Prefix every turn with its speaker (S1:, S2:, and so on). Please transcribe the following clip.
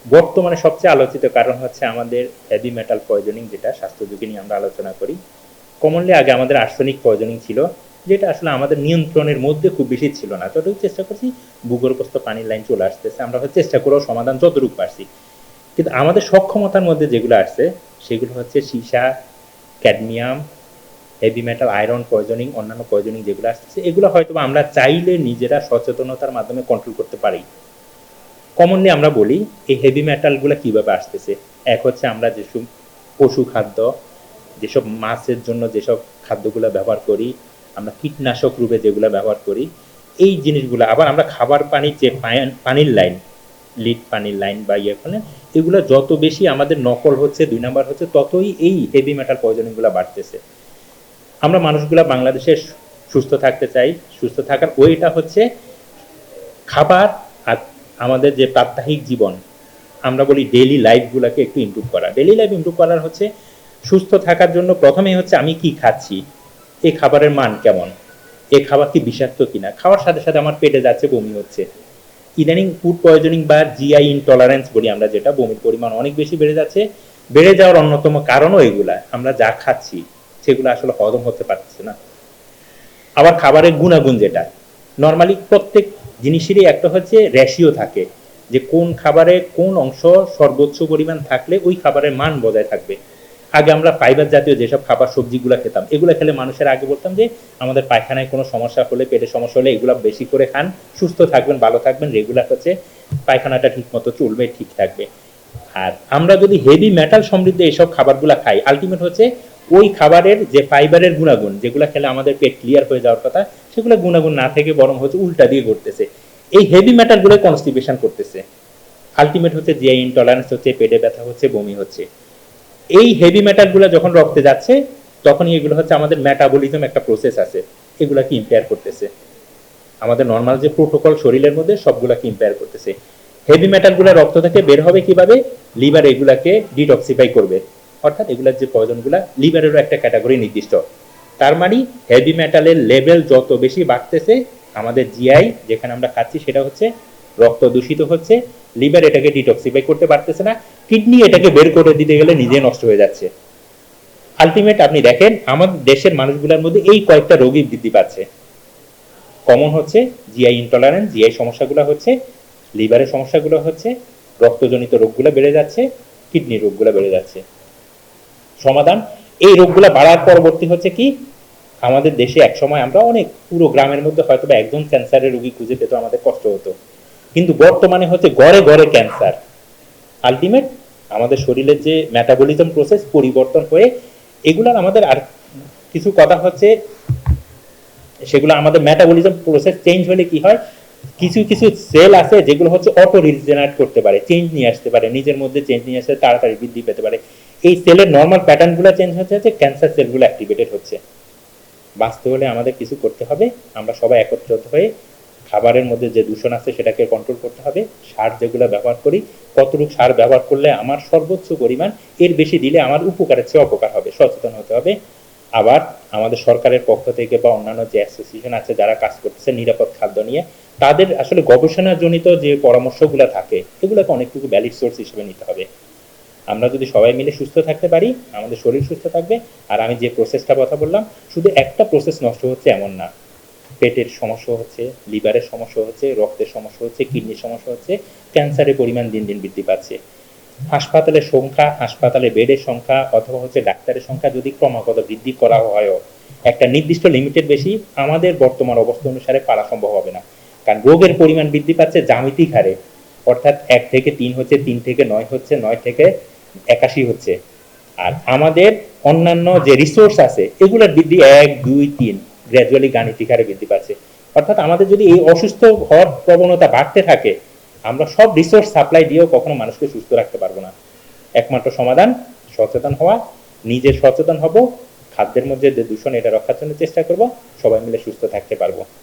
S1: বর্তমানে সবচেয়ে আলোচিত কারণ হচ্ছে আমাদের হেভি মেটাল পয়জনিং, যেটা স্বাস্থ্য ঝুঁকি নিয়ে আমরা আলোচনা করি। কমনলি আগে আমাদের আর্সেনিক পয়জনিং ছিল, যেটা আসলে আমাদের নিয়ন্ত্রণের মধ্যে খুব বেশি ছিল না। যতটুকু চেষ্টা করছি, ভূগর্ভস্থ পানির লাইন চলে আসতেছে, আমরা হয়তো চেষ্টা করেও সমাধান যতটুকু পারছি। কিন্তু আমাদের সক্ষমতার মধ্যে যেগুলো আসছে সেগুলো হচ্ছে সীসা, cadmium, heavy metal, iron poisoning, অন্যান্য পয়জনিং যেগুলো আসছে, এগুলো হয়তো আমরা চাইলে নিজেরা সচেতনতার মাধ্যমে কন্ট্রোল করতে পারি। কমনলি আমরা বলি এই হেভি মেটালগুলো কিভাবে আসতেছে। এক হচ্ছে আমরা যেসব পশু খাদ্য, যেসব মাছের জন্য যেসব খাদ্যগুলো ব্যবহার করি, আমরা কীটনাশক রূপে যেগুলো ব্যবহার করি, এই জিনিসগুলো আবার আমরা খাবার পানির যে পানির লাইন, লিড পানির লাইন বা ইয়ে ফলে, এগুলো যত বেশি আমাদের নকল হচ্ছে, 2 নাম্বার হচ্ছে, ততই এই হেভি মেটাল পয়জনিংগুলো বাড়তেছে। আমরা মানুষগুলা বাংলাদেশে সুস্থ থাকতে চাই। সুস্থ থাকার ওইটা হচ্ছে খাবার আর আমাদের যে প্রাত্যহিক জীবন, আমরা বলি ডেইলি লাইফগুলোকে একটু ইমপ্রুভ করা। ডেইলি লাইফ ইমপ্রুভ করার হচ্ছে সুস্থ থাকার জন্য প্রথমেই হচ্ছে আমি কি খাচ্ছি, এই খাবারের মান কেমন, এই খাবার কি বিষাক্ত কিনা, খাওয়ার সাথে সাথে আমার পেটে যাচ্ছে, বমি হচ্ছে। ইদানিং ফুড পয়জনিং বা জিআই ইনটলারেন্স বলি আমরা, যেটা বমির পরিমাণ অনেক বেশি বেড়ে যাচ্ছে। বেড়ে যাওয়ার অন্যতম কারণও এগুলা, আমরা যা খাচ্ছি সেগুলো আসলে হজম হতে পারছে না। আবার খাবারের গুণাগুণ, যেটা নর্মালি প্রত্যেক জিনিসেরই একটা হচ্ছে রেশিও থাকে, যে কোন খাবারে কোন অংশ সর্বোচ্চ পরিমাণ থাকলে ওই খাবারের মান বজায় থাকবে। আগে আমরা ফাইবার জাতীয় যেসব খাবার সবজিগুলো খেতাম, এগুলো খেলে মানুষের আগে বলতাম যে আমাদের পায়খানায় কোনো সমস্যা হলে, পেটে সমস্যা হলে এগুলো বেশি করে খান, সুস্থ থাকবেন, ভালো থাকবেন, রেগুলার হচ্ছে পায়খানাটা ঠিক মতো চলবে, ঠিক থাকবে। আর আমরা যদি হেভি মেটাল সমৃদ্ধ এইসব খাবারগুলো খাই, আলটিমেট হচ্ছে ওই খাবারের যে ফাইবারের গুণাগুণ, যেগুলো খেলে আমাদের পেট ক্লিয়ার হয়ে যাওয়ার কথা, সেগুলো গুণাগুণ না থেকে বরং হচ্ছে উল্টা দিয়ে ঘটতেছে। এই হেভি মেটালগুলো কনস্টিপেশন করতেছে। আলটিমেট হচ্ছে জিআই ইনটলারেন্স হচ্ছে, পেটে ব্যথা হচ্ছে, বমি হচ্ছে। এই হেভি মেটালগুলো যখন রক্তে যাচ্ছে, তখনই এগুলো হচ্ছে আমাদের মেটাবলিজম একটা প্রসেস আছে, এগুলাকে ইম্পেয়ার করতেছে। আমাদের নর্মাল যে প্রোটোকল শরীরের মধ্যে সবগুলাকে ইম্পেয়ার করতেছে। হেভি মেটালগুলো রক্ত থেকে বের হবে কিভাবে? লিভার এগুলাকে ডিটক্সিফাই করবে। অর্থাৎ এগুলার যে পয়জনগুলা লিভারেরও একটা ক্যাটাগরি নির্দিষ্ট। তার মানে হেভি মেটালের লেভেল যত বেশি বাড়তেছে, আমাদের জিআই যেখানে আমরা খাচ্ছি সেটা হচ্ছে রক্ত দূষিত হচ্ছে, লিভার এটাকে ডিটক্সিফাই করতে পারতেছে না, কিডনি এটাকে বের করে দিতে গেলে নিজে নষ্ট হয়ে যাচ্ছে। আলটিমেট আপনি দেখেন আমাদের দেশের মানুষগুলোর মধ্যে এই কয়েকটা রোগী বৃদ্ধি পাচ্ছে। কমন হচ্ছে জিআই ইনটলারেন্স, জিআই সমস্যাগুলো হচ্ছে, লিভারের সমস্যাগুলো হচ্ছে, রক্তজনিত রোগগুলো বেড়ে যাচ্ছে, কিডনি রোগগুলো বেড়ে যাচ্ছে। সমাধান, এই রোগগুলো বাড়ার পরবর্তী হচ্ছে কি, আমাদের দেশে একসময় আমরা অনেক পুরো গ্রামের মধ্যে হয়তো বা একজন ক্যান্সারের রোগী খুঁজে পেতে আমাদের কষ্ট হতো, কিন্তু বর্তমানে হচ্ছে গড়ে গড়ে ক্যান্সার। আলটিমেট আমাদের শরীরের যে মেটাবলিজম প্রসেস পরিবর্তন হয়ে, এগুলার আমাদের আর কিছু কথা হচ্ছে, সেগুলো আমাদের মেটাবলিজম প্রসেস চেঞ্জ হলে কি হয়, কিছু কিছু সেল আছে যেগুলো হচ্ছে অটো রিজেনারেট করতে পারে, চেঞ্জ নিয়ে আসতে পারে, নিজের মধ্যে চেঞ্জ নিয়ে আসতে তাড়াতাড়ি বৃদ্ধি পেতে পারে। এই সেলের নর্মাল প্যাটার্নগুলো চেঞ্জ হচ্ছে, ক্যান্সার সেলগুলো অ্যাক্টিভেটেড হচ্ছে। বাঁচতে হলে আমাদের কিছু করতে হবে, আমরা সবাই একত্রিত হয়ে খাবারের মধ্যে যে দূষণ আছে সেটাকে কন্ট্রোল করতে হবে। সার যেগুলো ব্যবহার করি, কতটুকু সার ব্যবহার করলে আমার সর্বোচ্চ পরিমাণ, এর বেশি দিলে আমার উপকারের চেয়ে অপকার হবে, সচেতন হতে হবে। আবার আমাদের সরকারের পক্ষ থেকে বা অন্যান্য যে অ্যাসোসিয়েশন আছে যারা কাজ করতেছে নিরাপদ খাদ্য নিয়ে, তাদের আসলে গবেষণাজনিত যে পরামর্শগুলো থাকে এগুলোকে অনেকটুকু ভ্যালিড সোর্স হিসেবে নিতে হবে। আমরা যদি সবাই মিলে সুস্থ থাকতে পারি, আমাদের শরীর সুস্থ থাকবে। আর আমি যে প্রসেসটা কথা বললাম, শুধু একটা প্রসেস নষ্ট হচ্ছে এমন না, পেটের সমস্যা হচ্ছে, লিভারের সমস্যা হচ্ছে, রক্তের সমস্যা হচ্ছে, কিডনির সমস্যা হচ্ছে, ক্যান্সারের পরিমাণ দিন দিন বৃদ্ধি পাচ্ছে। হাসপাতালের সংখ্যা, হাসপাতালে বেডের সংখ্যা অথবা হচ্ছে ডাক্তারের সংখ্যা যদি ক্রমাগত বৃদ্ধি করা হয়, একটা নির্দিষ্ট লিমিটের বেশি আমাদের বর্তমান অবস্থা অনুসারে পারা সম্ভব হবে না। কারণ রোগের পরিমাণ বৃদ্ধি পাচ্ছে জ্যামিতিক হারে, অর্থাৎ 1 থেকে 3 হচ্ছে, 3 থেকে 9 হচ্ছে, 9 থেকে 81 হচ্ছে। আর আমাদের অন্যান্য যে রিসোর্স আছে এগুলোর বৃদ্ধি 1, 2, 3 গ্র্যাজুয়ালি গাণিতিক হারে বৃদ্ধি পাচ্ছে। অর্থাৎ আমাদের যদি এই অসুস্থ হওয়ার প্রবণতা বাড়তে থাকে, আমরা সব রিসোর্স সাপ্লাই দিয়েও কখনো মানুষকে সুস্থ রাখতে পারবো না। একমাত্র সমাধান সচেতন হওয়া, নিজে সচেতন হব, খাদ্যের মধ্যে যে দূষণ এটা রক্ষার জন্য চেষ্টা করব, সবাই মিলে সুস্থ থাকতে পারবো।